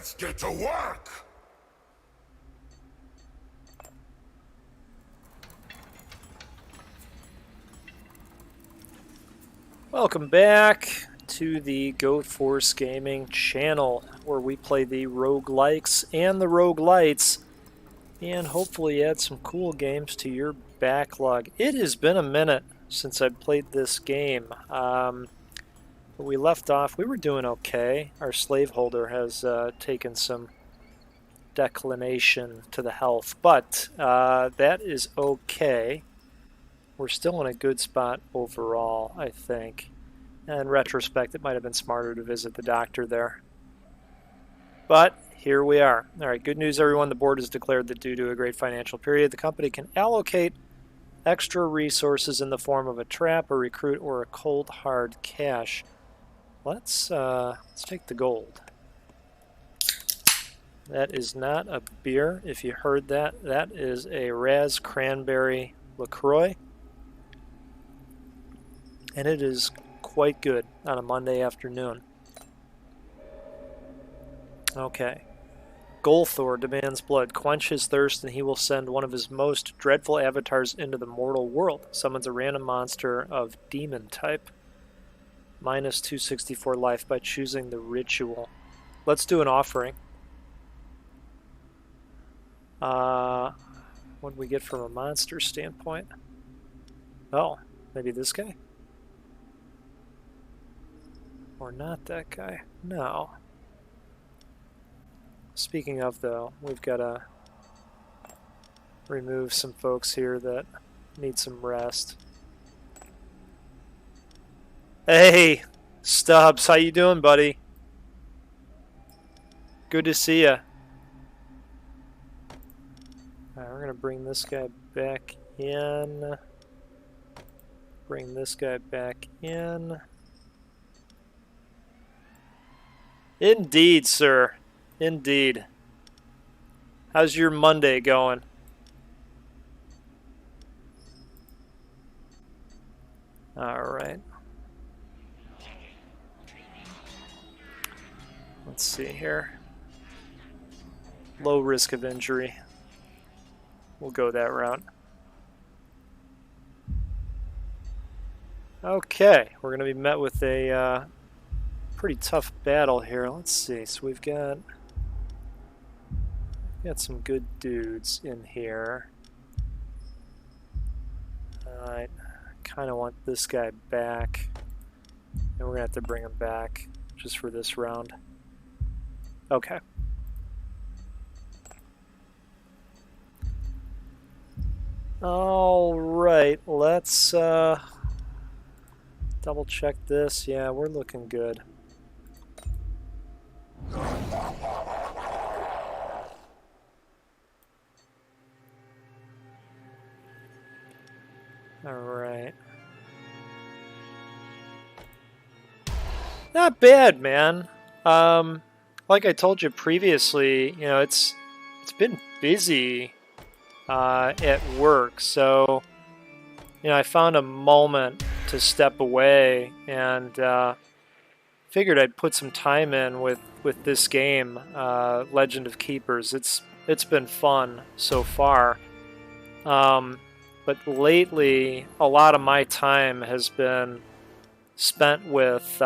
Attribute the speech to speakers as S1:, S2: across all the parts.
S1: Let's get to work!
S2: Welcome back to the Goat Force Gaming channel, where we play the roguelikes and the roguelites, and hopefully add some cool games to your backlog. It has been a minute since I've played this game. But we left off, we were doing okay. Our slaveholder has taken some declination to the health, but that is okay. We're still in a good spot overall, I think. In retrospect, it might have been smarter to visit the doctor there. But here we are. All right, good news, everyone. The board has declared that due to a great financial period, the company can allocate extra resources in the form of a trap, a recruit, or a cold hard cash. Let's take the gold. That is not a beer, if you heard that. That is a Raz Cranberry LaCroix. And it is quite good on a Monday afternoon. Okay. Golthor demands blood. Quench his thirst and he will send one of his most dreadful avatars into the mortal world. Summons a random monster of demon type. Minus 264 life by choosing the ritual. Let's do an offering. What do we get from a monster standpoint? Oh, maybe this guy? Or not that guy. No. Speaking of, though, we've got to remove some folks here that need some rest. Hey, Stubbs, how you doing, buddy? Good to see ya. Alright, we're going to bring this guy back in. Bring this guy back in. Indeed, sir. Indeed. How's your Monday going? Alright. Let's see here. Low risk of injury. We'll go that route. Okay, we're going to be met with a pretty tough battle here. Let's see. So we've got some good dudes in here. I kind of want this guy back, and we're gonna have to bring him back just for this round. Okay. All right. Let's double check this. Yeah, we're looking good. Alright. Not bad, man. Like I told you previously, you know, it's been busy at work, so you know, I found a moment to step away and figured I'd put some time in with this game, Legend of Keepers. It's been fun so far. But lately, a lot of my time has been spent with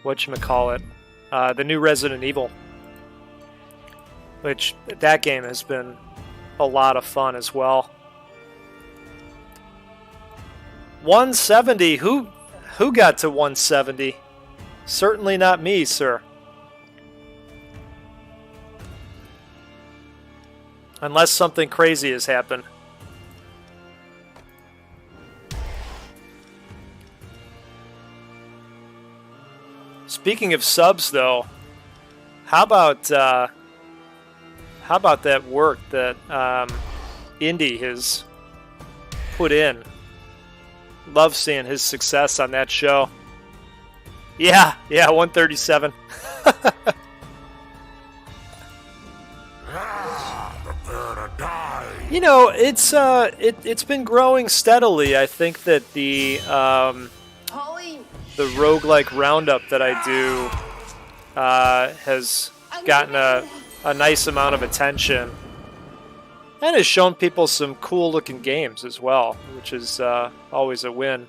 S2: whatchamacallit, the new Resident Evil, which that game has been a lot of fun as well. 170. Who got to 170? Certainly not me, sir. Unless something crazy has happened. Speaking of subs, though, how about that work that Indy has put in? Love seeing his success on that show. Yeah, 137.
S1: Prepare to die.
S2: You know, it's been growing steadily. I think that the roguelike roundup that I do has gotten a nice amount of attention. And has shown people some cool-looking games as well, which is always a win.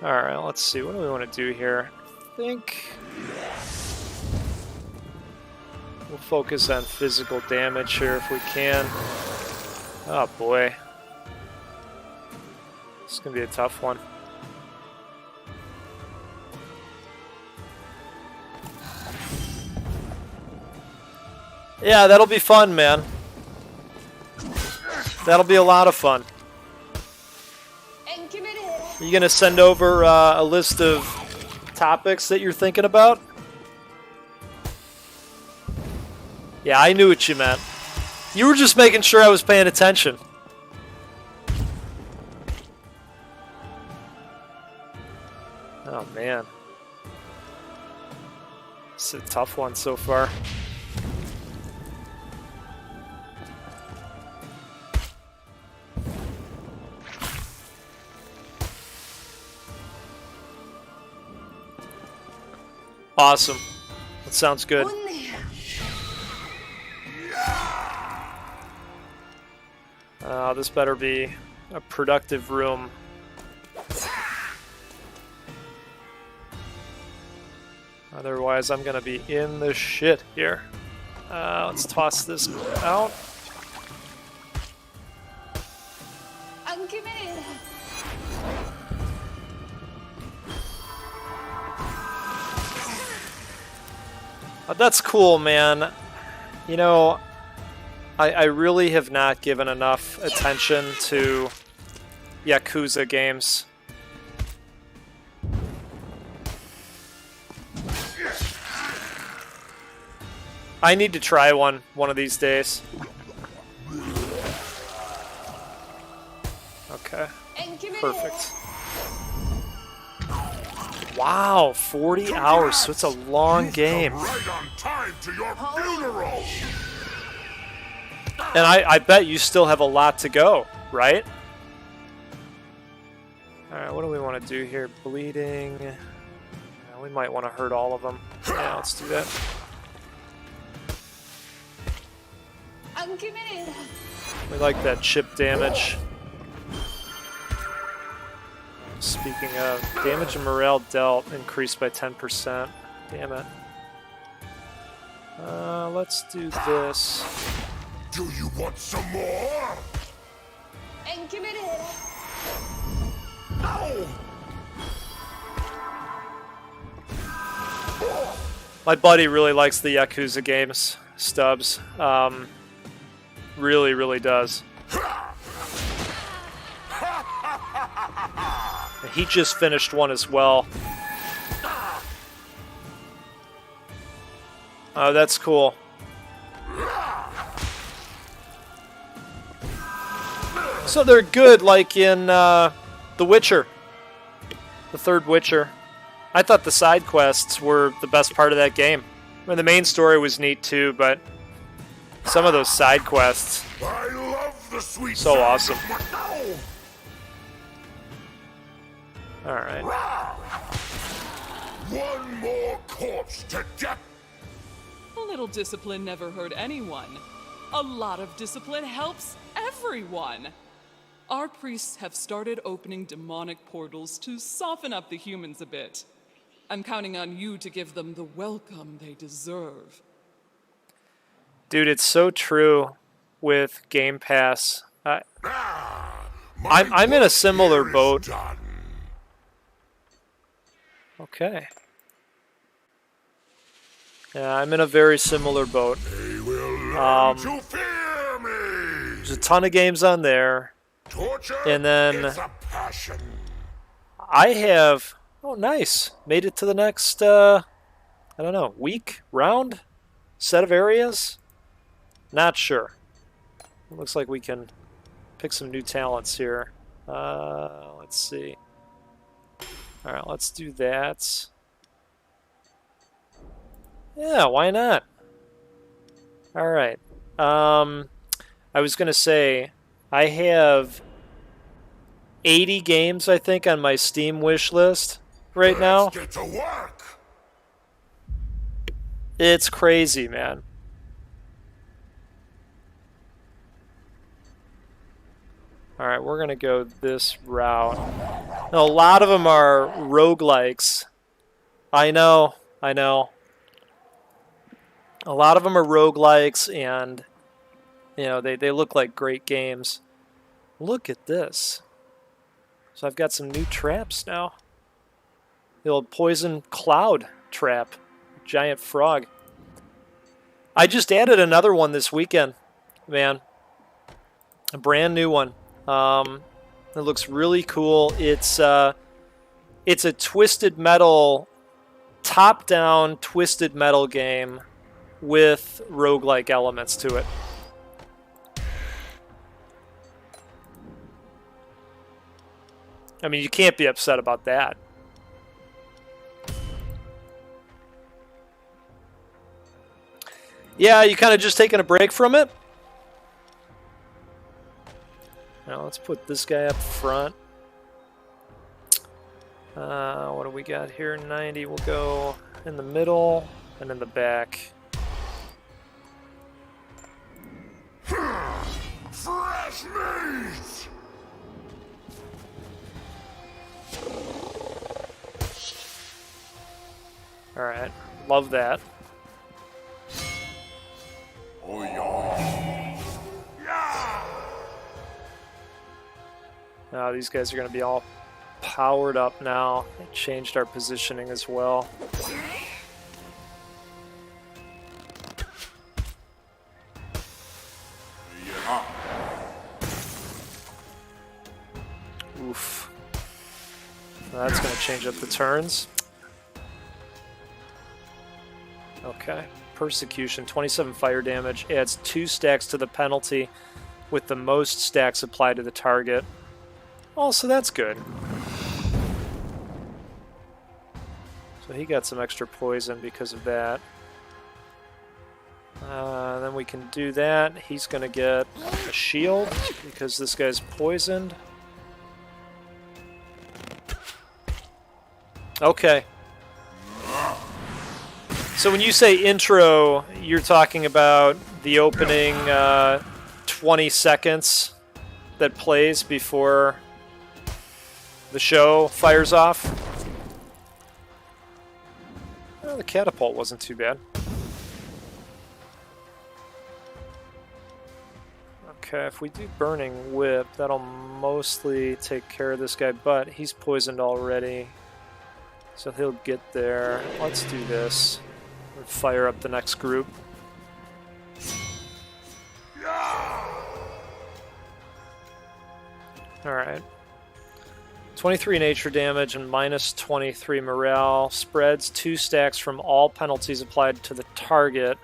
S2: Alright, let's see. What do we want to do here? I think we'll focus on physical damage here if we can. Oh boy. This is going to be a tough one. Yeah, that'll be fun, man. That'll be a lot of fun. Are you going to send over a list of topics that you're thinking about? Yeah, I knew what you meant. You were just making sure I was paying attention. Oh, man. It's a tough one so far. Awesome. That sounds good. This better be a productive room. Otherwise, I'm going to be in the shit here. Let's toss this out. That's cool, man. You know, I really have not given enough attention to Yakuza games. I need to try one of these days. Okay. Perfect. Wow, 40 hours, so it's a long game.
S1: Right on time to your funeral.
S2: And I bet you still have a lot to go, right? Alright, what do we want to do here? Bleeding. We might want to hurt all of them. Yeah, let's do that. We like that chip damage. Speaking of, damage and morale dealt increased by 10%. Damn it. Let's do this.
S1: Do you want some more? No.
S2: My buddy really likes the Yakuza games, Stubbs. Really, really does. He just finished one as well. Oh, that's cool. So they're good, like in The Witcher. The third Witcher. I thought the side quests were the best part of that game. I mean, the main story was neat too, but some of those side quests,
S1: I love the sweet
S2: so
S1: sound
S2: awesome.
S1: of my-
S2: Alright.
S1: One more corpse to get.
S3: A little discipline never hurt anyone. A lot of discipline helps everyone. Our priests have started opening demonic portals to soften up the humans a bit. I'm counting on you to give them the welcome they deserve.
S2: Dude, it's so true with Game Pass. I'm in a similar boat.
S1: Done.
S2: Okay. Yeah, I'm in a very similar boat.
S1: They will learn to fear me.
S2: There's a ton of games on there.
S1: Torture
S2: And then
S1: is a passion.
S2: I have... Oh, nice. Made it to the next, I don't know, week? Round? Set of areas? Not sure. It looks like we can pick some new talents here. Let's see. Alright, let's do that. Yeah, why not? Alright. I was going to say, I have 80 games, I think, on my Steam wish list right now.
S1: Let's get to work.
S2: It's crazy, man. All right, we're going to go this route. Now, a lot of them are roguelikes. I know. A lot of them are roguelikes, and you know, they look like great games. Look at this. So I've got some new traps now. The old poison cloud trap. Giant frog. I just added another one this weekend, man. A brand new one. It looks really cool. It's a Twisted Metal, top-down Twisted Metal game with roguelike elements to it. I mean, you can't be upset about that. Yeah, you kind of just taking a break from it? Now let's put this guy up front. What do we got here? 90 will go in the middle and in the back.
S1: Fresh meat!
S2: Alright, love that.
S1: Oh, yeah.
S2: Now these guys are going to be all powered up now. They changed our positioning as well. Oof. Well, that's going to change up the turns. Okay. Persecution, 27 fire damage, adds 2 stacks to the penalty with the most stacks applied to the target. Oh, so that's good. So he got some extra poison because of that. Then we can do that. He's going to get a shield because this guy's poisoned. Okay. So when you say intro, you're talking about the opening 20 seconds that plays before the show fires off? Well, the catapult wasn't too bad. Okay, if we do Burning Whip, that'll mostly take care of this guy, but he's poisoned already, so he'll get there. Let's do this. We'll fire up the next group. Alright. 23 nature damage and minus 23 morale. Spreads 2 stacks from all penalties applied to the target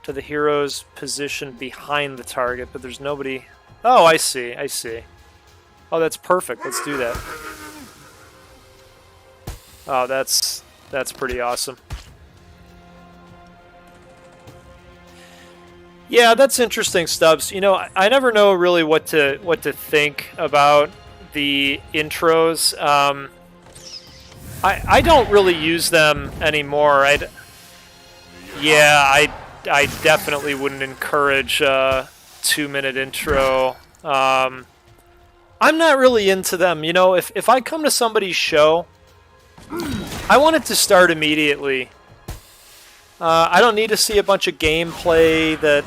S2: to the hero's position behind the target, but there's nobody... Oh, I see. Oh, that's perfect. Let's do that. Oh, that's pretty awesome. Yeah, that's interesting, Stubbs. You know, I never know really what to think about the intros. I don't really use them anymore. I definitely wouldn't encourage a 2-minute intro. I'm not really into them. You know, if I come to somebody's show, I want it to start immediately. I don't need to see a bunch of gameplay that,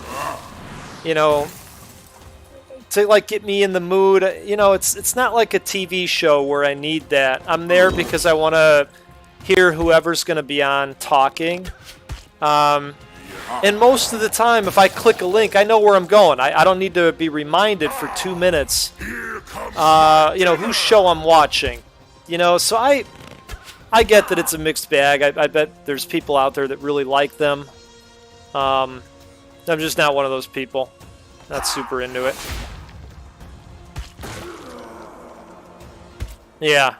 S2: you know, to like get me in the mood. You know, it's not like a TV show where I need that. I'm there because I want to hear whoever's going to be on talking. And most of the time, if I click a link, I know where I'm going. I don't need to be reminded for 2 minutes, you know, whose show I'm watching. You know, so I get that it's a mixed bag. I bet there's people out there that really like them. I'm just not one of those people. Not super into it. Yeah.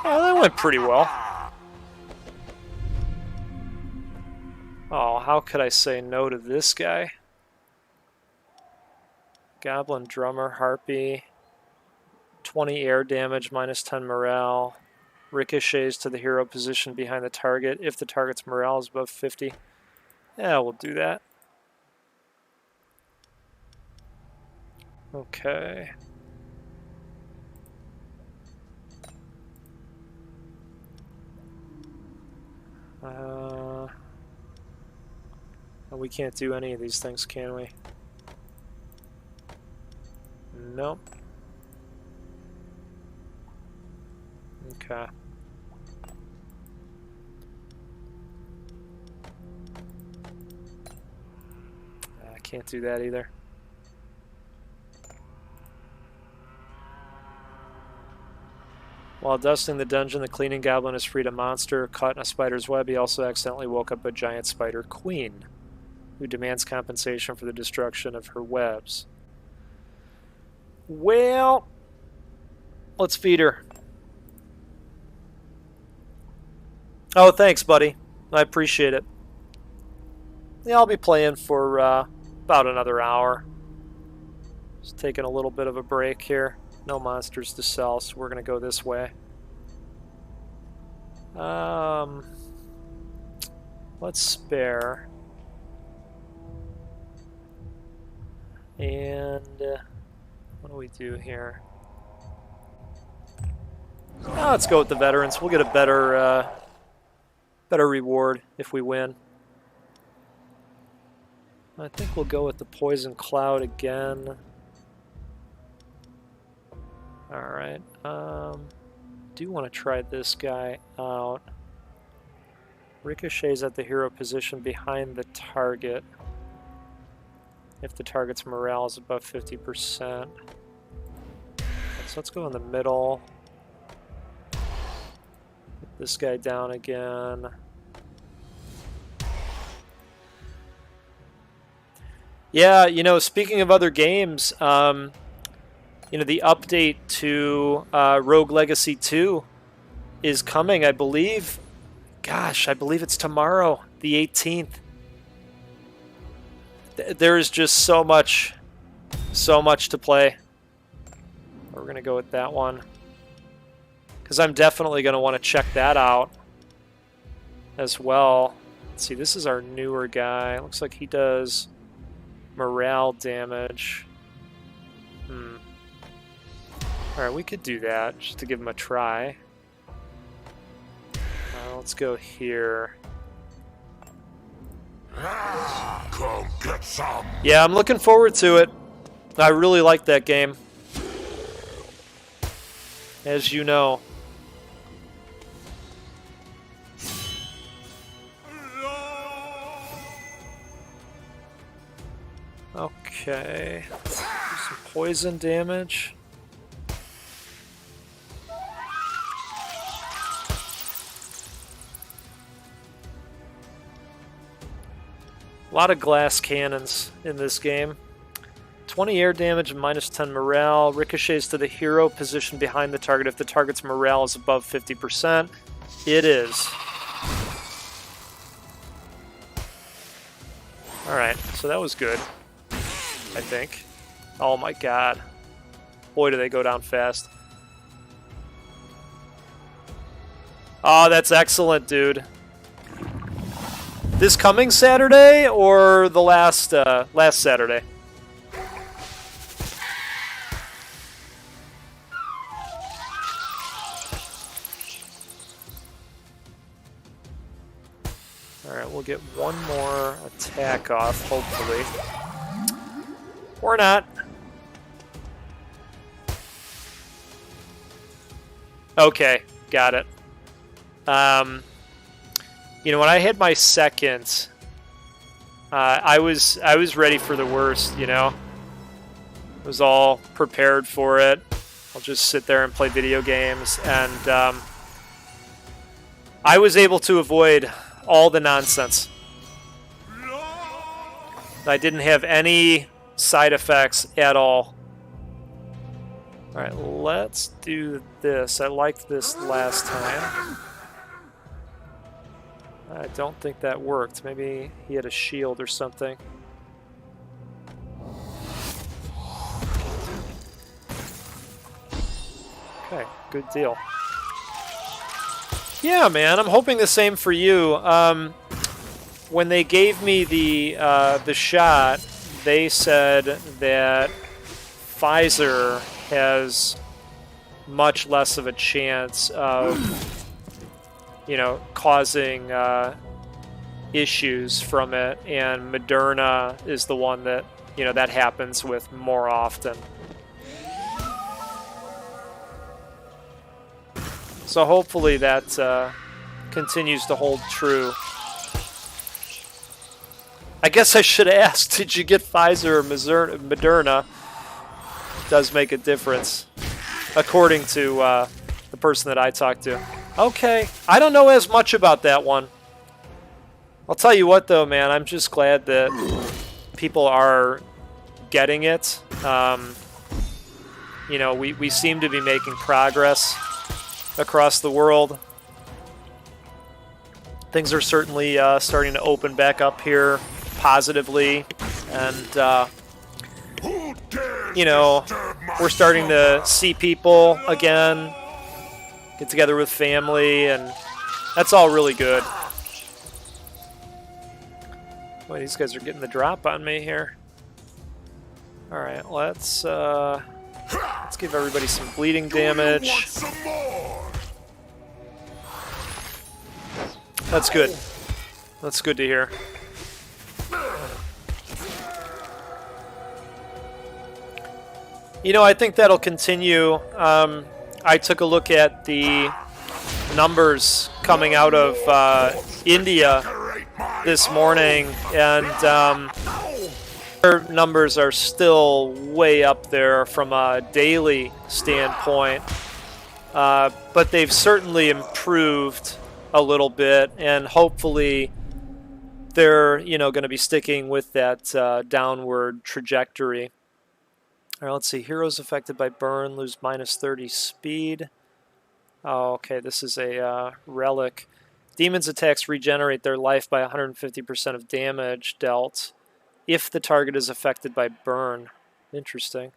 S2: Oh, that went pretty well. Oh, how could I say no to this guy? Goblin Drummer, Harpy, 20 air damage, minus 10 morale. Ricochets to the hero position behind the target if the target's morale is above 50. Yeah, we'll do that. Okay. We can't do any of these things, can we? Nope. Okay. I can't do that either. While dusting the dungeon, the cleaning goblin has freed a monster caught in a spider's web. He also accidentally woke up a giant spider queen, who demands compensation for the destruction of her webs. Well, let's feed her. Oh, thanks, buddy. I appreciate it. Yeah, I'll be playing for about another hour. Just taking a little bit of a break here. No monsters to sell, so we're going to go this way. Let's spare. And what do we do here? Oh, let's go with the veterans. We'll get a better reward if we win. I think we'll go with the poison cloud again. Alright, do want to try this guy out. Ricochets at the hero position behind the target if the target's morale is above 50%. So let's go in the middle. Put this guy down again. Yeah, you know, speaking of other games, you know, the update to Rogue Legacy 2 is coming, I believe. Gosh, I believe it's tomorrow, the 18th. There is just so much to play. We're going to go with that one. Because I'm definitely going to want to check that out as well. Let's see, this is our newer guy. Looks like he does morale damage. Alright, we could do that just to give him a try. Let's go here.
S1: Come get some.
S2: Yeah, I'm looking forward to it. I really like that game, as you know. Okay. Do some poison damage. A lot of glass cannons in this game. 20 air damage and minus 10 morale. Ricochets to the hero position behind the target if the target's morale is above 50%. It is. Alright, so that was good, I think. Oh my god. Boy, do they go down fast. Oh, that's excellent, dude. This coming Saturday or the last Saturday? Alright, we'll get one more attack off, hopefully. Or not. Okay, got it. You know, when I had my second, I was ready for the worst, you know? I was all prepared for it. I'll just sit there and play video games, and I was able to avoid all the nonsense. I didn't have any side effects at all. Alright, let's do this. I liked this last time. I don't think that worked. Maybe he had a shield or something. Okay, good deal. Yeah, man, I'm hoping the same for you. When they gave me the shot, they said that Pfizer has much less of a chance of, you know, causing issues from it, and Moderna is the one that, you know, that happens with more often. So hopefully that continues to hold true. I guess I should ask, did you get Pfizer or Moderna? It does make a difference, according to the person that I talked to. Okay, I don't know as much about that one. I'll tell you what, though, man, I'm just glad that people are getting it. You know, we seem to be making progress across the world. Things are certainly starting to open back up here positively, and you know, we're starting to see people again, get together with family, and that's all really good. Boy, these guys are getting the drop on me here. All right, let's give everybody some bleeding damage. That's good. That's good to hear. You know, I think that'll continue. I took a look at the numbers coming out of India this morning, and their numbers are still way up there from a daily standpoint. But they've certainly improved a little bit, and hopefully they're, you know, going to be sticking with that downward trajectory. All right, let's see. Heroes affected by burn lose minus 30 speed. Oh, okay, this is a relic. Demons' attacks regenerate their life by 150% of damage dealt if the target is affected by burn. Interesting.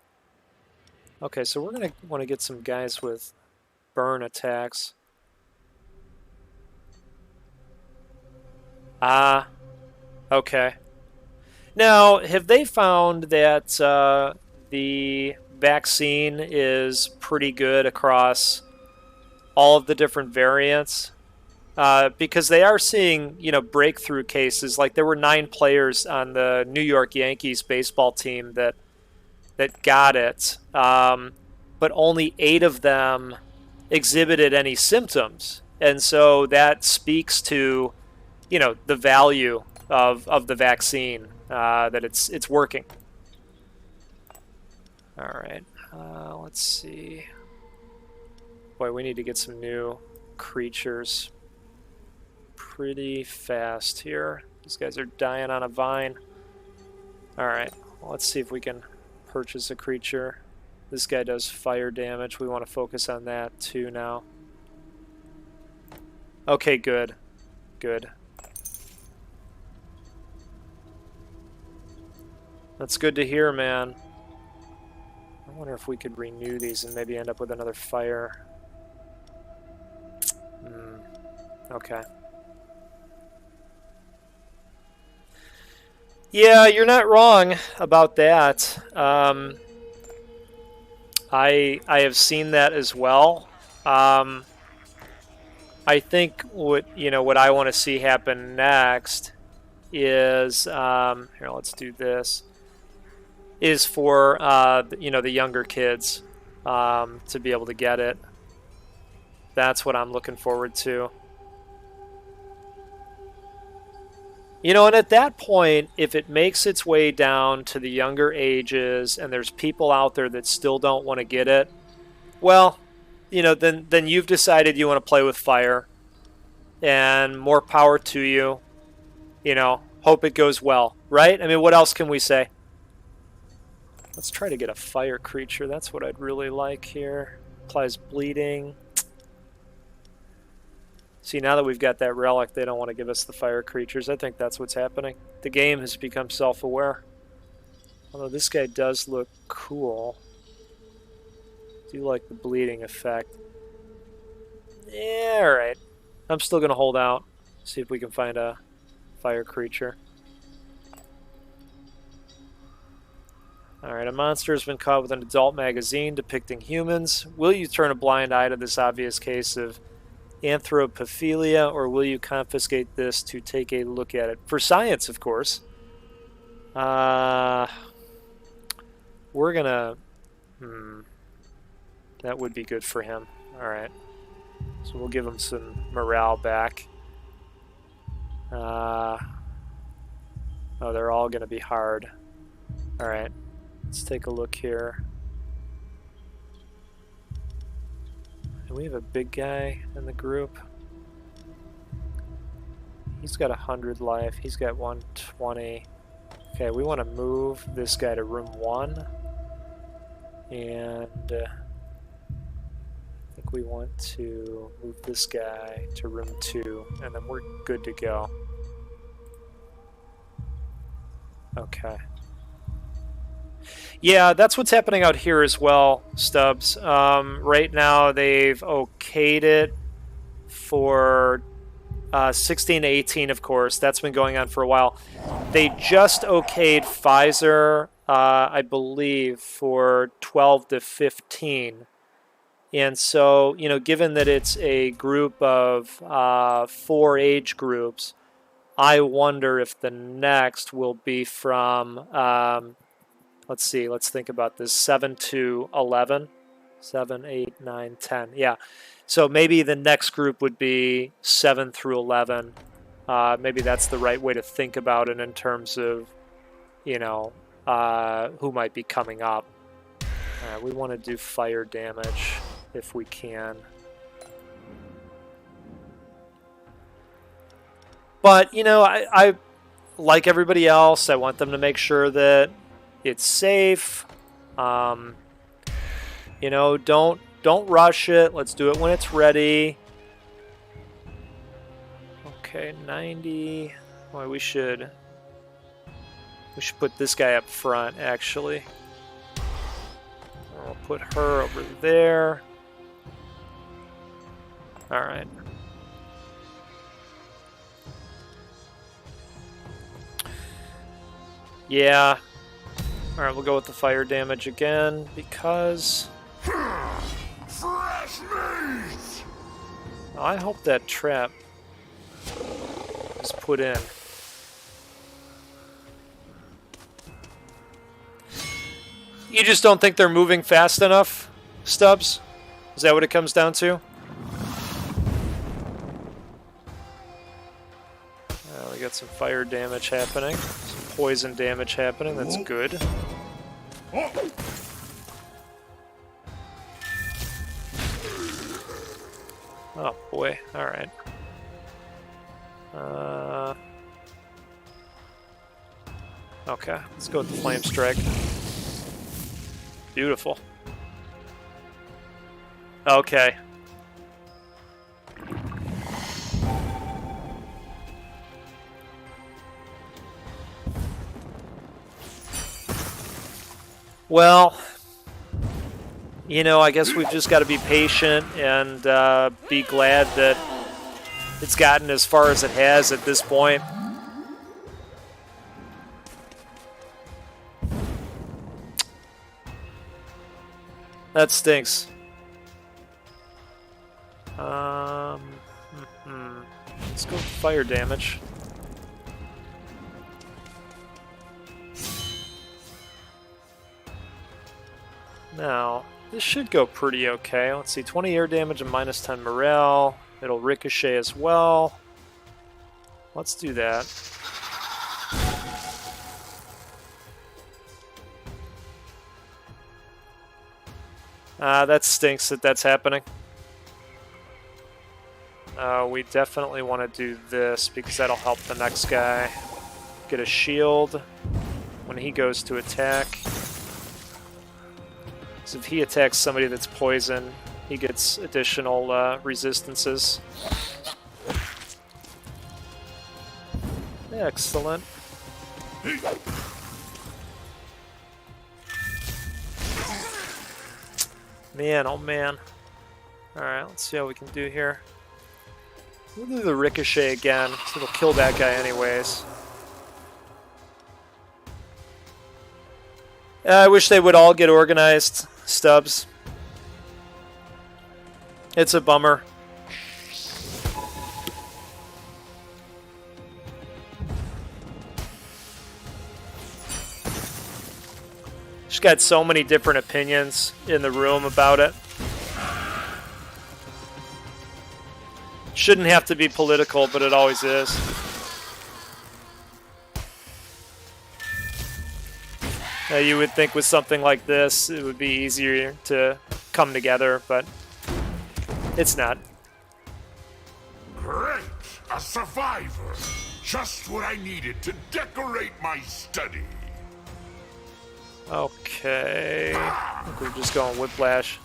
S2: Okay, so we're going to want to get some guys with burn attacks. Ah, okay. Now, have they found that the vaccine is pretty good across all of the different variants? Because they are seeing, you know, breakthrough cases. Like there were 9 players on the New York Yankees baseball team that got it, but only 8 of them exhibited any symptoms, and so that speaks to, you know, the value of the vaccine, that it's working. All right, let's see. Boy, we need to get some new creatures pretty fast here. These guys are dying on a vine. All right, well, let's see if we can purchase a creature. This guy does fire damage. We want to focus on that too now. Okay, good. Good. That's good to hear, man. I wonder if we could renew these and maybe end up with another fire. Okay. Yeah, you're not wrong about that. I have seen that as well. I think what I want to see happen next is here. Let's do this. Is for the younger kids to be able to get it. That's what I'm looking forward to. You know, and at that point, if it makes its way down to the younger ages and there's people out there that still don't want to get it, well, you know, then you've decided you want to play with fire, and more power to you. You know, hope it goes well, right? I mean, what else can we say? Let's try to get a fire creature. That's what I'd really like here. Applies bleeding. See, now that we've got that relic, they don't want to give us the fire creatures. I think that's what's happening. The game has become self-aware. Although this guy does look cool. Do like the bleeding effect. Yeah, alright. I'm still going to hold out. See if we can find a fire creature. Alright, a monster has been caught with an adult magazine depicting humans. Will you turn a blind eye to this obvious case of anthropophilia, or will you confiscate this to take a look at it? For science, of course. We're gonna... that would be good for him. Alright. So we'll give him some morale back. Oh, they're all gonna be hard. Alright. Let's take a look here. Do we have a big guy in the group? He's got 100 life. He's got 120. Okay, we want to move this guy to room 1. And I think we want to move this guy to room 2. And then we're good to go. Okay. Yeah, that's what's happening out here as well, Stubbs. Right now they've okayed it for 16 to 18, of course. That's been going on for a while. They just okayed Pfizer, I believe, for 12 to 15. And so, you know, given that it's a group of 4 age groups, I wonder if the next will be from... let's see, let's think about this. 7 to 11. 7, 8, 9, 10. Yeah. So maybe the next group would be 7 through 11. Maybe that's the right way to think about it in terms of, you know, who might be coming up. We want to do fire damage if we can. But, you know, I like everybody else, I want them to make sure that it's safe. You know, don't rush it. Let's do it when it's ready. Okay, 90. Boy, we should put this guy up front, actually. I'll put her over there. All right. Yeah. Alright, we'll go with the fire damage again, because...
S1: Fresh meat!
S2: I hope that trap is put in. You just don't think they're moving fast enough, Stubbs? Is that what it comes down to? We got some fire damage happening. Some poison damage happening. That's good. Oh boy. Alright. Okay. Let's go with the Flame Strike. Beautiful. Okay. Well, you know, I guess we've just got to be patient and be glad that it's gotten as far as it has at this point. That stinks. Let's go with fire damage. Now, this should go pretty okay. Let's see, 20 air damage and minus 10 morale. It'll ricochet as well. Let's do that. That stinks that that's happening. We definitely want to do this because that'll help the next guy get a shield when he goes to attack. So if he attacks somebody that's poisoned, he gets additional resistances. Excellent. Man, oh man. Alright, let's see how we can do here. We'll do the ricochet again, so it'll kill that guy anyways. I wish they would all get organized, Stubbs. It's a bummer. She's got so many different opinions in the room about it. Shouldn't have to be political, but it always is. You would think with something like this, it would be easier to come together, but it's not.
S1: Great! A survivor! Just what I needed to decorate my study.
S2: Okay. I think we're just going whiplash.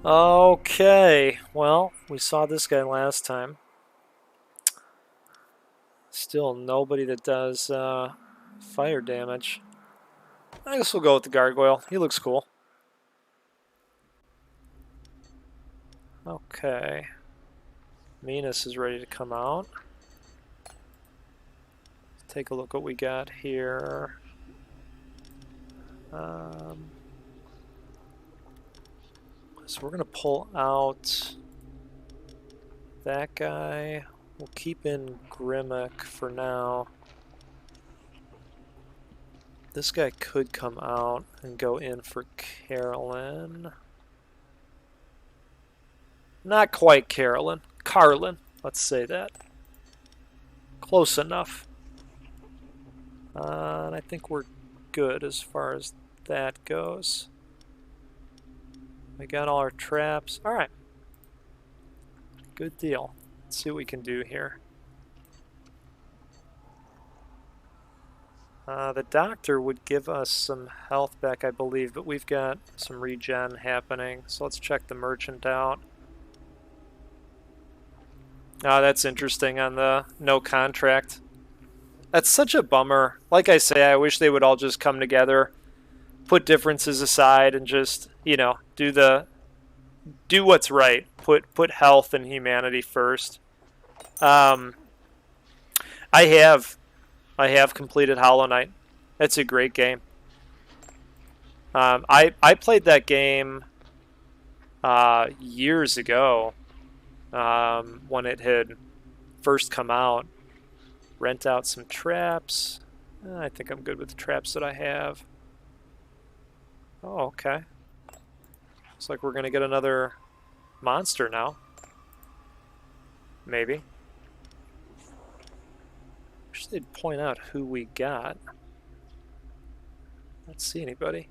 S2: Okay, well, we saw this guy last time. Still nobody that does fire damage. I guess we'll go with the gargoyle. He looks cool. Okay. Venus is ready to come out. Let's take a look what we got here. So we're going to pull out that guy. We'll keep in Grimmick for now. This guy could come out and go in for Carolyn. Not quite Carolyn. Carlin, let's say that. Close enough. And I think we're good as far as that goes. We got all our traps. Alright. Good deal. Let's see what we can do here. The doctor would give us some health back, I believe, but we've got some regen happening. So let's check the merchant out. Oh, that's interesting on the no contract. That's such a bummer. Like I say, I wish they would all just come together, put differences aside, and just, you know, do what's right. Put health and humanity first. I have completed Hollow Knight. It's a great game. I played that game years ago when it had first come out. Rent out some traps. I think I'm good with the traps that I have. Oh, okay. Looks like we're going to get another monster now. Maybe. Wish they'd point out who we got. I don't see anybody.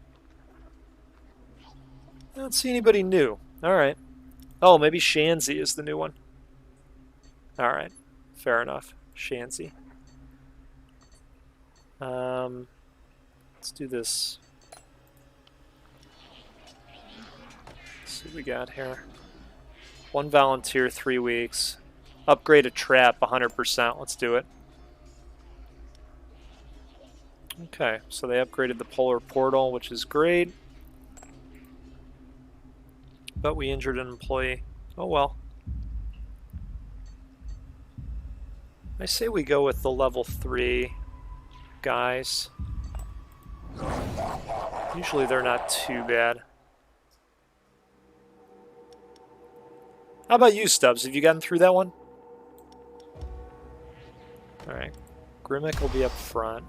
S2: I don't see anybody new. Alright. Oh, maybe Shanzi is the new one. Alright. Fair enough. Shanzi. Let's do this. Let's see what we got here. 1 volunteer, 3 weeks. Upgrade a trap 100%. Let's do it. Okay, so they upgraded the polar portal, which is great. But we injured an employee. Oh well. I say we go with the level 3 guys. Usually they're not too bad. How about you, Stubbs? Have you gotten through that one? Alright. Grimmick will be up front.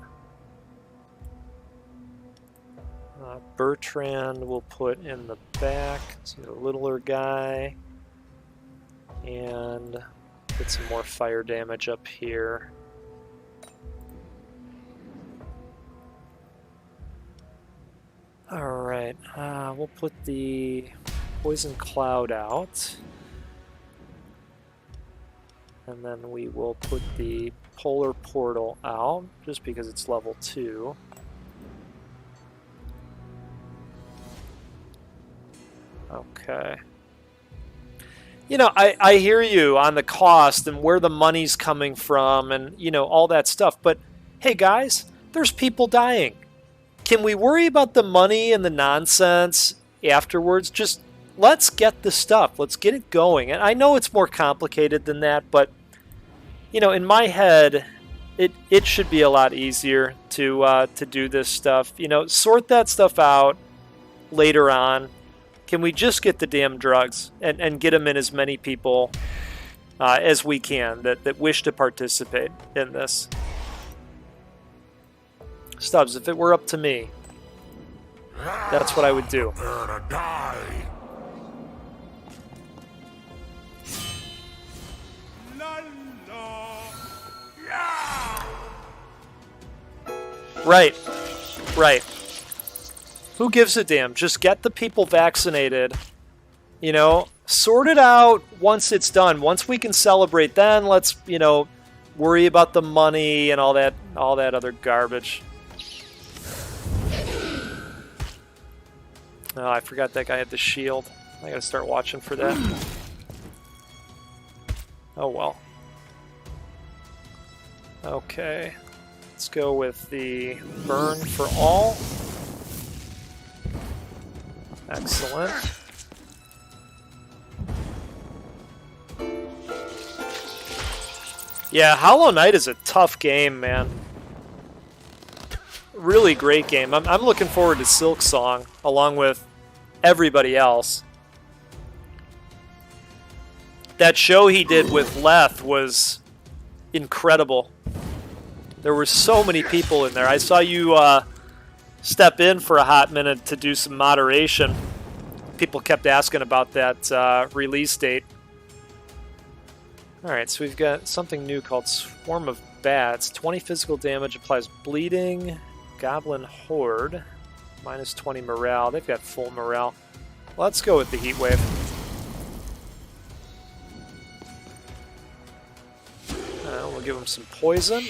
S2: Bertrand will put in the back. So the littler guy. And get some more fire damage up here. Alright, we'll put the poison cloud out. And then we will put the polar portal out, just because it's level 2. Okay. you know, I hear you on the cost and where the money's coming from and, you know, all that stuff. But hey, guys, there's people dying. Can we worry about the money and the nonsense afterwards? Just let's get the stuff. Let's get it going. And I know it's more complicated than that, but, you know, in my head, it should be a lot easier to do this stuff. You know, sort that stuff out later on. Can we just get the damn drugs and get them in as many people as we can that wish to participate in this? Stubbs, if it were up to me, that's what I would do.
S1: Prepare to die.
S2: Right. Right. Who gives a damn? Just get the people vaccinated. You know, sort it out once it's done. Once we can celebrate, then let's, you know, worry about the money and all that other garbage. Oh, I forgot that guy had the shield. I gotta start watching for that. Oh well. Okay. Let's go with the burn for all. Excellent. Yeah, Hollow Knight is a tough game, man. Really great game. I'm looking forward to Silk Song, along with everybody else. That show he did with Leth was incredible. There were so many people in there. I saw you step in for a hot minute to do some moderation. People kept asking about that release date. Alright, so we've got something new called Swarm of Bats. 20 physical damage, applies bleeding. Goblin Horde. Minus 20 morale. They've got full morale. Let's go with the Heat Wave. We'll give them some poison.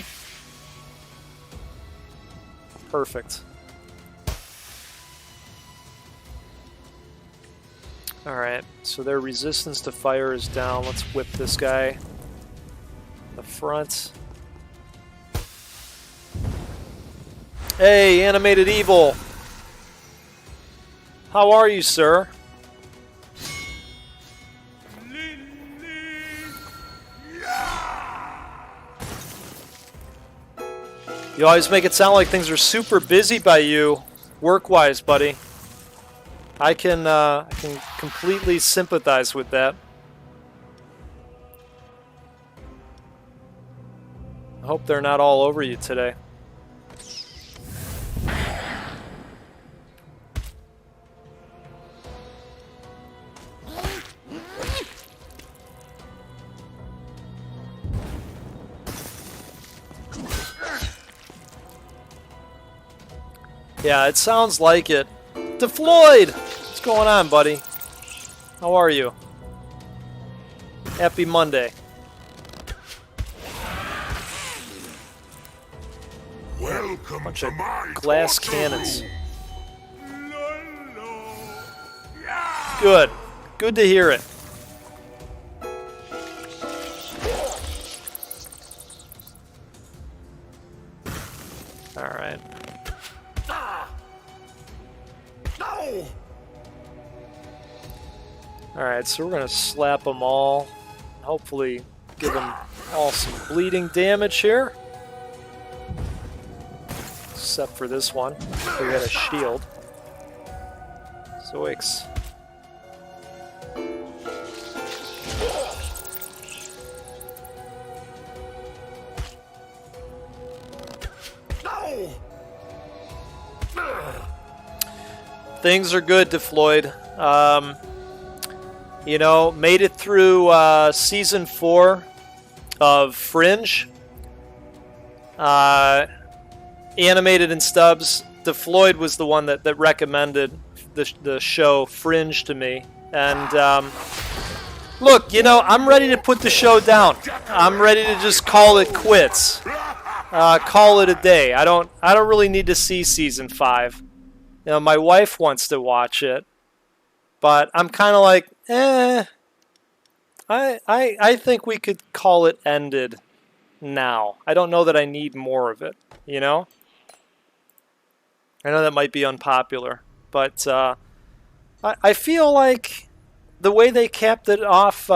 S2: Perfect. Alright, so their resistance to fire is down. Let's whip this guy in the front. Hey, Animated Evil! How are you, sir? You always make it sound like things are super busy by you, work-wise, buddy. I can completely sympathize with that. I hope they're not all over you today. Yeah, it sounds like it. DeFloyd! What's going on, buddy? How are you? Happy Monday.
S1: Welcome
S2: Bunch
S1: to
S2: of
S1: my
S2: glass
S1: torture
S2: cannons.
S1: room.
S2: Good. Good to hear it. Alright.
S1: No!
S2: Alright, so we're going to slap them all. Hopefully give them all some bleeding damage here. Except for this one. We got a shield. Zoix.
S1: No!
S2: Things are good to Floyd. You know, made it through season 4 of Fringe. Animated and Stubbs. DeFloyd was the one that recommended the show Fringe to me. And look, you know, I'm ready to put the show down. I'm ready to just call it quits. Call it a day. I don't really need to see season 5. You know, my wife wants to watch it, but I'm kind of like, I think we could call it ended now. I don't know that I need more of it, you know? I know that might be unpopular, but I feel like the way they capped it off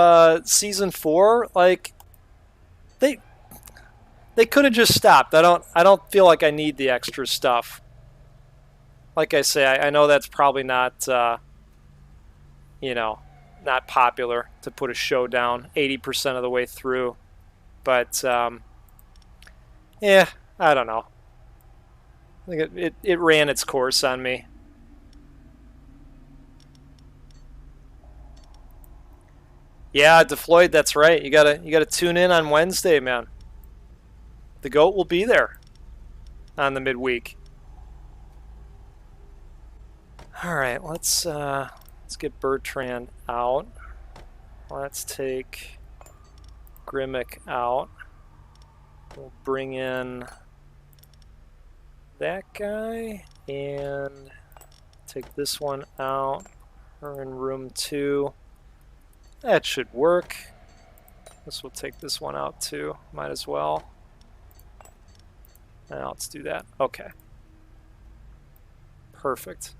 S2: season 4, like they could have just stopped. I don't feel like I need the extra stuff. Like I say, I know that's probably not not popular to put a show down 80% of the way through, but yeah, I don't know. I think it ran its course on me. Yeah, DeFloyd, that's right. You gotta tune in on Wednesday, man. The GOAT will be there on the midweek. All right, let's get Bertrand out. Let's take Grimmick out. We'll bring in that guy and take this one out. We're in room 2. That should work. This will take this one out too. Might as well. Now let's do that. Okay. Perfect.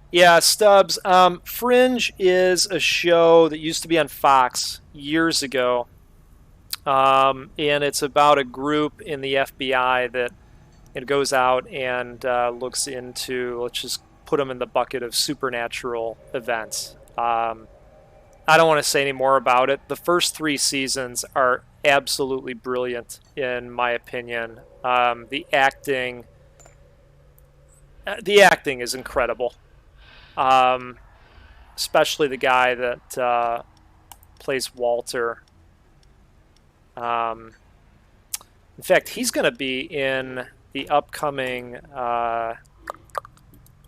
S2: Yeah, Stubbs. Fringe is a show that used to be on Fox years ago. And it's about a group in the FBI that it goes out and looks into, let's just put them in the bucket of supernatural events. I don't want to say any more about it. The first 3 seasons are absolutely brilliant, in my opinion. The acting is incredible. Especially the guy that plays Walter. In fact, he's going to be in the upcoming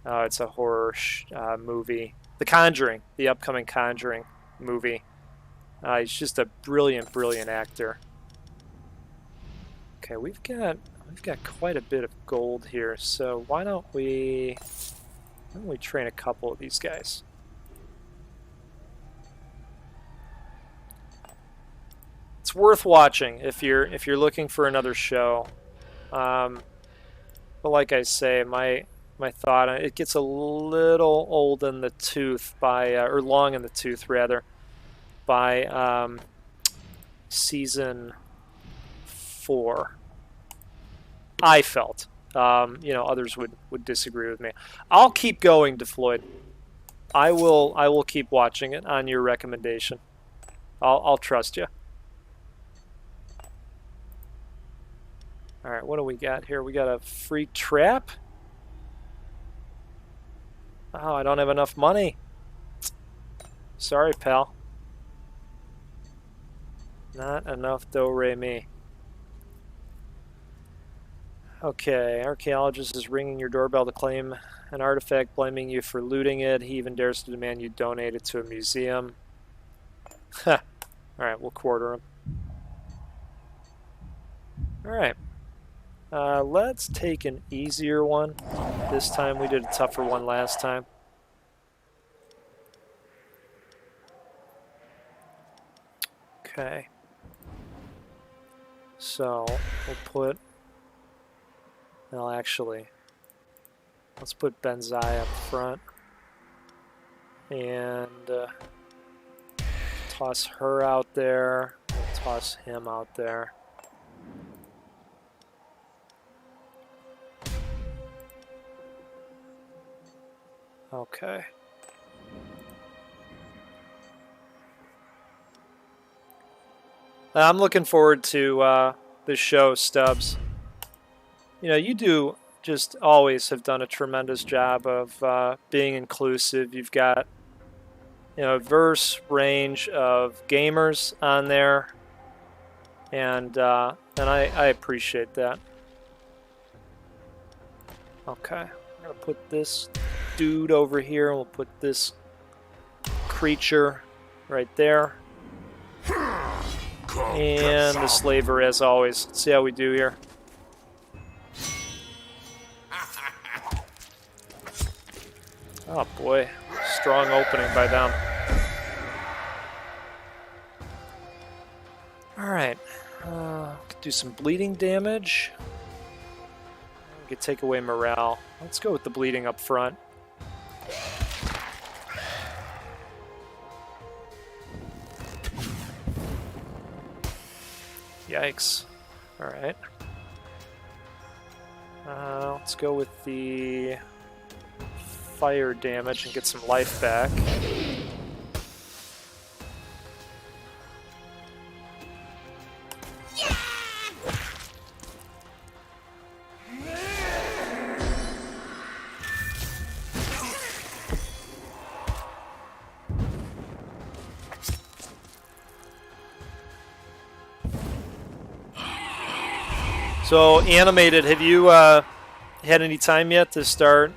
S2: it's a horror movie, The Conjuring, the upcoming Conjuring movie. He's just a brilliant actor. Okay, we've got quite a bit of gold here, so why don't we train a couple of these guys? It's worth watching if you're looking for another show. But like I say, my thought, it gets a little old in the tooth by or long in the tooth rather by season 4. I felt. Others would disagree with me. I'll keep going, DeFloyd. I will keep watching it on your recommendation. I'll trust you. All right, what do we got here? We got a free trap. Oh, I don't have enough money. Sorry, pal. Not enough do-re-mi. Okay, archaeologist is ringing your doorbell to claim an artifact, blaming you for looting it. He even dares to demand you donate it to a museum. All right, we'll quarter him. All right. Let's take an easier one. This time we did a tougher one last time. Okay. So we'll put... Well, actually, let's put Benzai up front. And toss her out there. We'll toss him out there. Okay. I'm looking forward to this show, Stubbs. You do just always have done a tremendous job of being inclusive. You've got, a diverse range of gamers on there, and I appreciate that. Okay, I'm gonna put this dude over here, and we'll put this creature right there, and the slaver as always. Let's see how we do here. Oh boy, Strong opening by them. Alright. Could do some bleeding damage. We could take away morale. Let's go with the bleeding up front. Yikes. Alright. Let's go with the fire damage and get some life back. So, Animated, have you had any time yet to start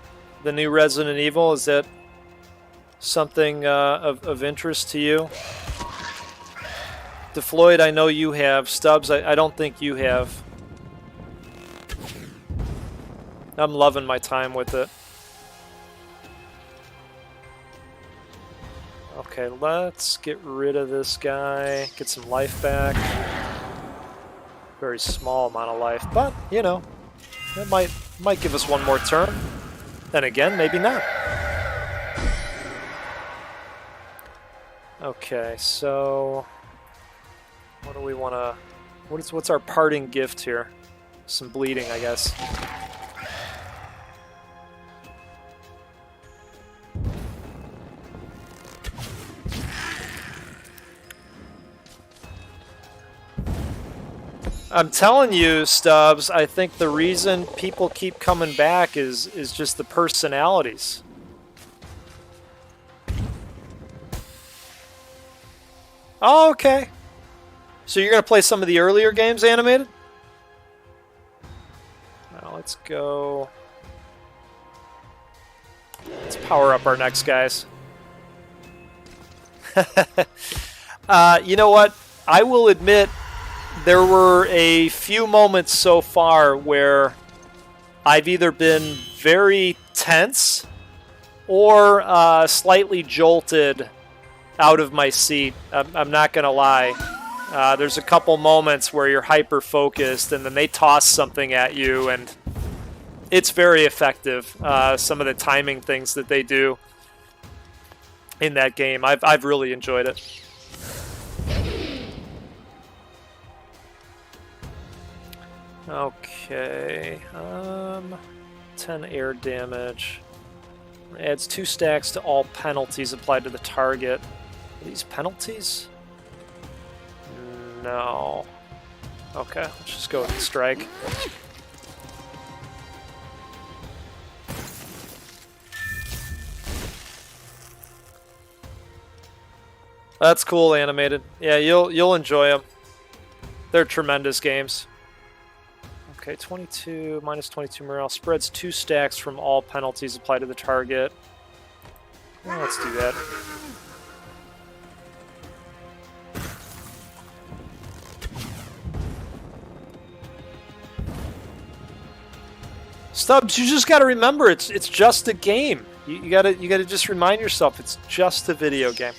S2: the new Resident Evil? Is that something of interest to you? DeFloyd, I know you have. Stubbs, I don't think you have. I'm loving my time with it. Okay, let's get rid of this guy. Get some life back. Very small amount of life, but, you know, it might give us one more turn. Then again, maybe not. Okay, so what do we want to... What's our parting gift here? Some bleeding, I guess. I'm telling you, Stubbs, I think the reason people keep coming back is just the personalities. Oh, okay. So you're going to play some of the earlier games, Animated? Now let's go... Let's power up our next guys. You know what? I will admit... There were a few moments so far where I've either been very tense or slightly jolted out of my seat. I'm not going to lie. There's a couple moments where you're hyper-focused and then they toss something at you, and it's very effective, some of the timing things that they do in that game. I've really enjoyed it. Okay, 10 air damage. Adds 2 stacks to all penalties applied to the target. Are these penalties? No. Okay, let's just go with the strike. That's cool, Animated. Yeah, you'll enjoy them. They're tremendous games. Okay, 22, minus 22 morale. Spreads 2 stacks from all penalties applied to the target. Well, let's do that. Stubbs, you just got to remember, it's just a game. You gotta just remind yourself it's just a video game.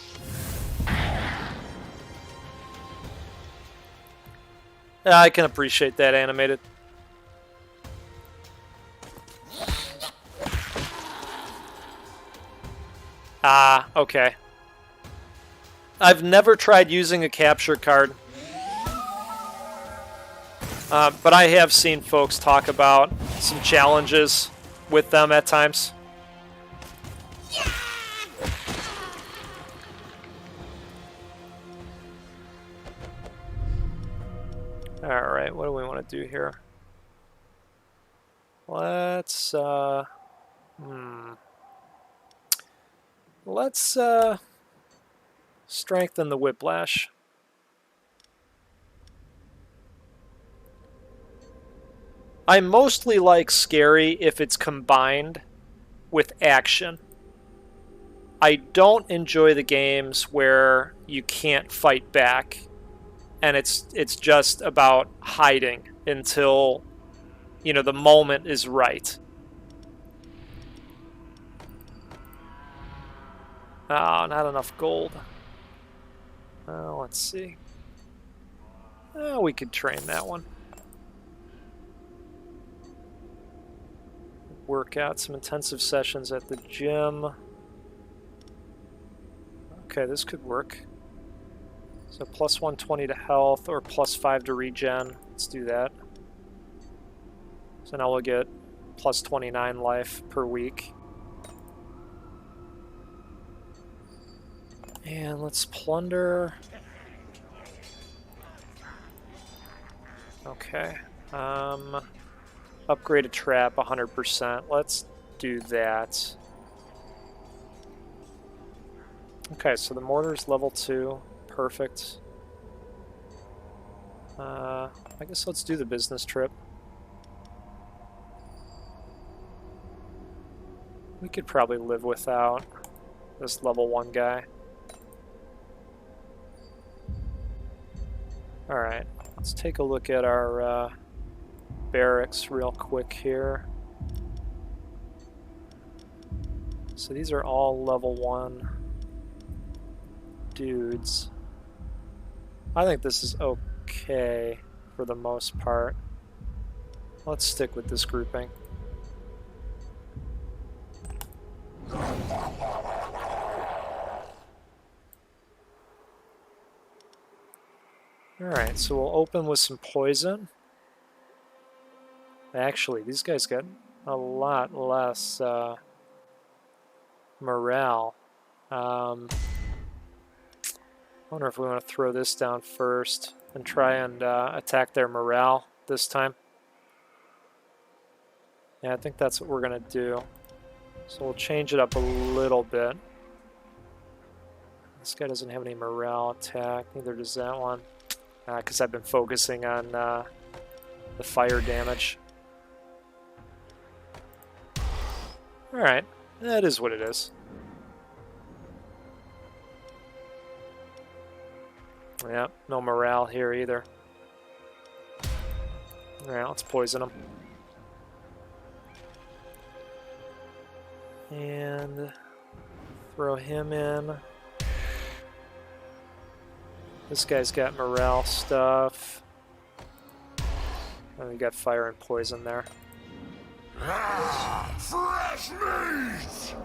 S2: I can appreciate that, Animated. Ah, okay. I've never tried using a capture card. But I have seen folks talk about some challenges with them at times. Alright, what do we want to do here? Let's, Let's strengthen the whiplash. I mostly like scary if it's combined with action. I don't enjoy the games where you can't fight back and it's just about hiding until, you know, the moment is right. Oh, not enough gold. Let's see. We could train that one. Work out some intensive sessions at the gym. Okay, this could work. So plus 120 to health or plus 5 to regen. Let's do that. So now we'll get plus 29 life per week. And let's plunder. Okay. Upgrade a trap 100%. Let's do that. Okay, so the mortar's level 2. Perfect. I guess let's do the business trip. We could probably live without this level 1 guy. Alright, let's take a look at our barracks real quick here. So these are all level 1 dudes. I think this is okay for the most part. Let's stick with this grouping. Alright, so we'll open with some poison. Actually, these guys got a lot less morale. I wonder if we want to throw this down first and try and attack their morale this time. Yeah, I think that's what we're going to do. So we'll change it up a little bit. This guy doesn't have any morale attack, neither does that one. Because I've been focusing on the fire damage. Alright, that is what it is. Yeah, no morale here either. Alright, let's poison him. And throw him in. This guy's got morale stuff. And we got fire and poison there.
S1: Ah, fresh meat!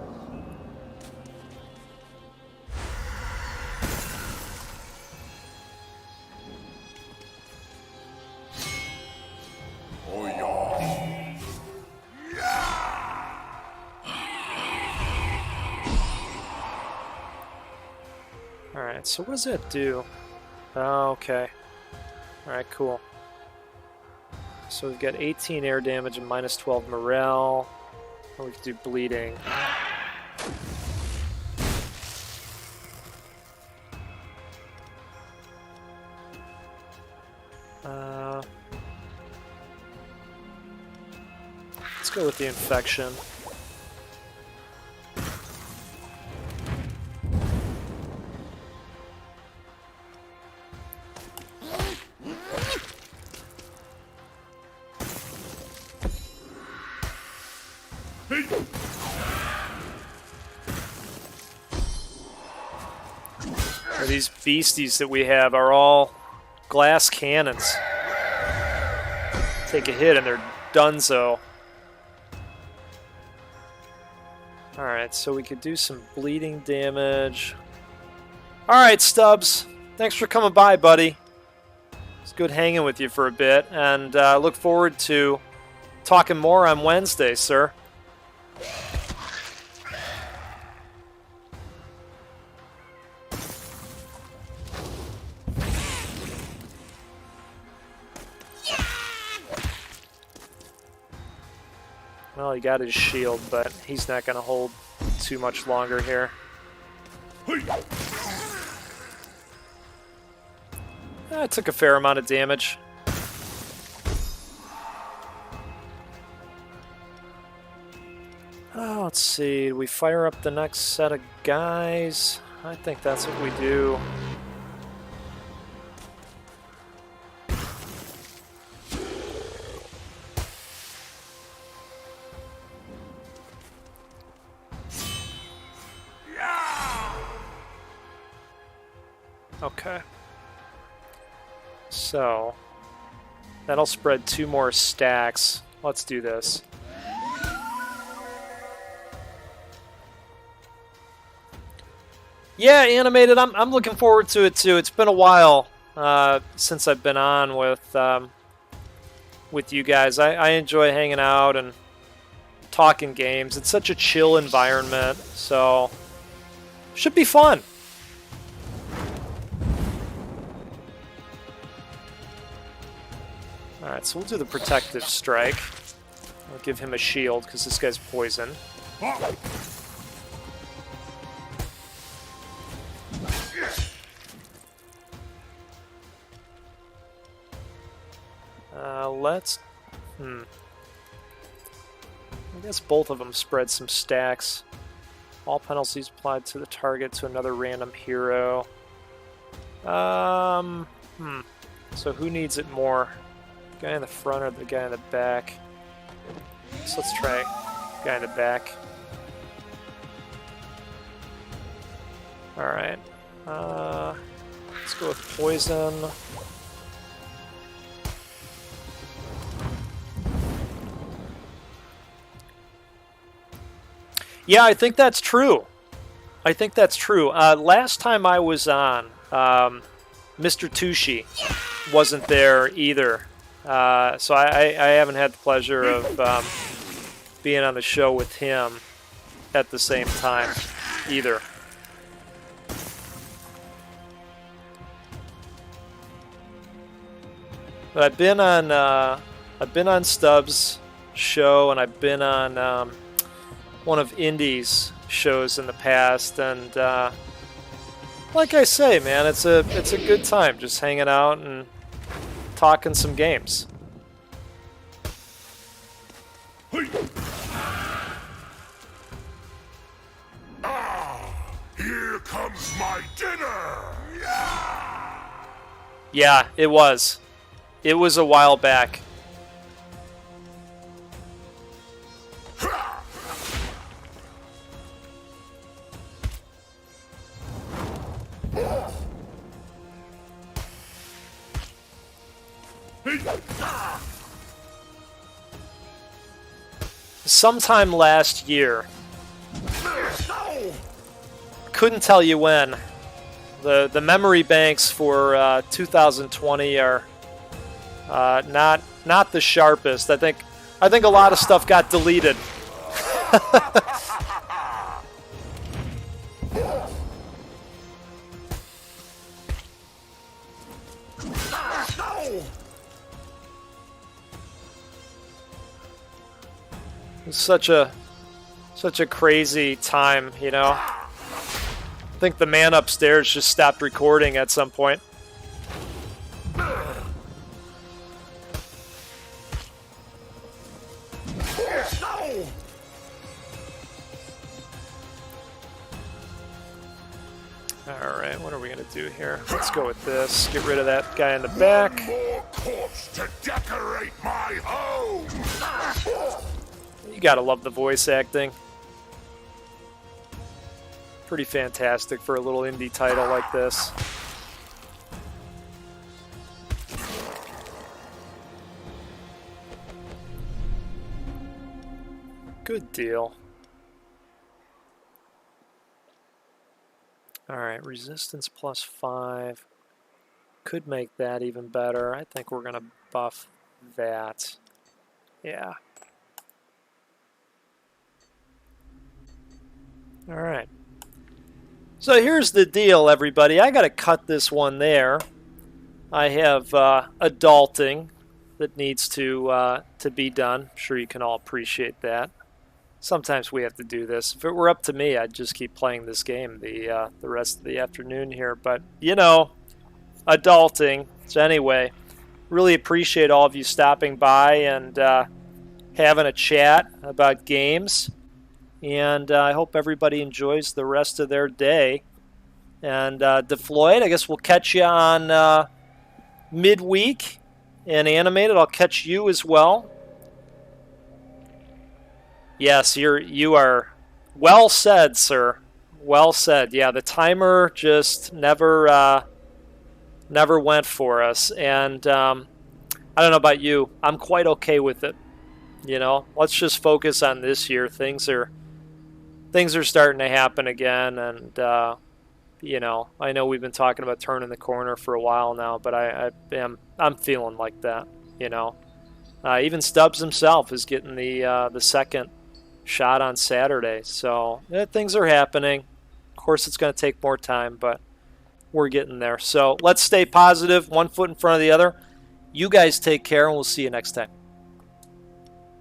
S1: Oh yeah.
S2: Alright, so what does that do? Oh, okay. Alright, cool. So we've got 18 air damage and minus 12 morale. And we can do bleeding. Let's go with the infection. These beasties that we have are all glass cannons. Take a hit and they're donezo. Alright, so we could do some bleeding damage. Alright, Stubbs. Thanks for coming by, buddy. It's good hanging with you for a bit, and look forward to talking more on Wednesday, sir. Well, he got his shield, but he's not going to hold too much longer here. I took a fair amount of damage. Oh, let's see. Do we fire up the next set of guys? I think that's what we do. Okay. So, that'll spread 2 more stacks. Let's do this. Yeah, animated. I'm looking forward to it too. It's been a while since I've been on with you guys. I enjoy hanging out and talking games. It's such a chill environment, so should be fun. All right, so we'll do the protective strike. I'll give him a shield because this guy's poison. Let's... I guess both of them spread some stacks. All penalties applied to the target to another random hero. So who needs it more? The guy in the front or the guy in the back? So let's try the guy in the back. Alright. Let's go with poison. Yeah, I think that's true. I think that's true. Last time I was on, Mr. Tushi wasn't there either. So I haven't had the pleasure of being on the show with him at the same time either. But I've been on Stubbs' show, and I've been on one of Indy's shows in the past, and like I say, man, it's a good time just hanging out and talking some games.
S1: Here comes my dinner!
S2: Yeah, it was. It was a while back. Sometime last year. Couldn't tell you when. The memory banks for 2020 are not the sharpest. I think a lot of stuff got deleted. It's such a crazy time, you know. I think the man upstairs just stopped recording at some point. Alright, what are we going to do here? Let's go with this. Get rid of that guy in the back.
S1: One more corpse to decorate my home!
S2: You gotta love the voice acting. Pretty fantastic for a little indie title like this. Good deal. Alright, resistance +5. Could make that even better. I think we're gonna buff that. Yeah. Alright. So here's the deal, everybody. I gotta cut this one there. I have adulting that needs to be done. I'm sure you can all appreciate that. Sometimes we have to do this. If it were up to me, I'd just keep playing this game the rest of the afternoon here. But, you know, adulting. So anyway, really appreciate all of you stopping by and having a chat about games. And I hope everybody enjoys the rest of their day. And DeFloyd, I guess we'll catch you on midweek and Animated. I'll catch you as well. Yes, you are well said, sir. Well said. Yeah, the timer just never never went for us. And I don't know about you. I'm quite okay with it. You know, let's just focus on this year. Things are starting to happen again, and you know, I know we've been talking about turning the corner for a while now, but I'm feeling like that. You know, even Stubbs himself is getting the second shot on Saturday, so things are happening. Of course, it's going to take more time, but we're getting there. So let's stay positive, one foot in front of the other. You guys take care, and we'll see you next time.